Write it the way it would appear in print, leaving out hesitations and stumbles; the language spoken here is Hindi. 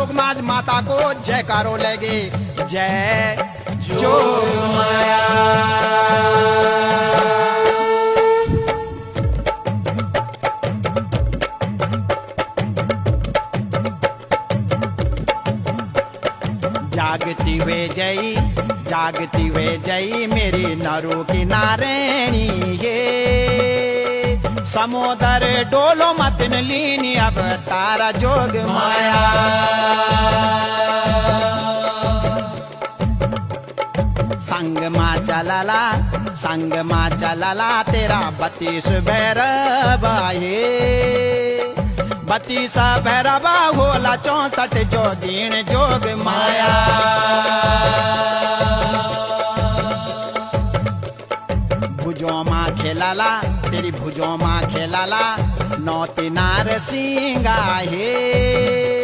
जोग माज माता को जयकारो लगे। जय जोग माया। जागती वे जई मेरी नरू की नारायणी ये। समुदर डोलो मतिन लीनी अब तारा जोग माया। संग माँ चलाला तेरा 32 भैरवा ये। 32 भैरवा होला 64 जोगीण जोग माया। भुजों माँ खेलाला तेरी भुजों माँ खेलाला 9 नार सिंगा हे।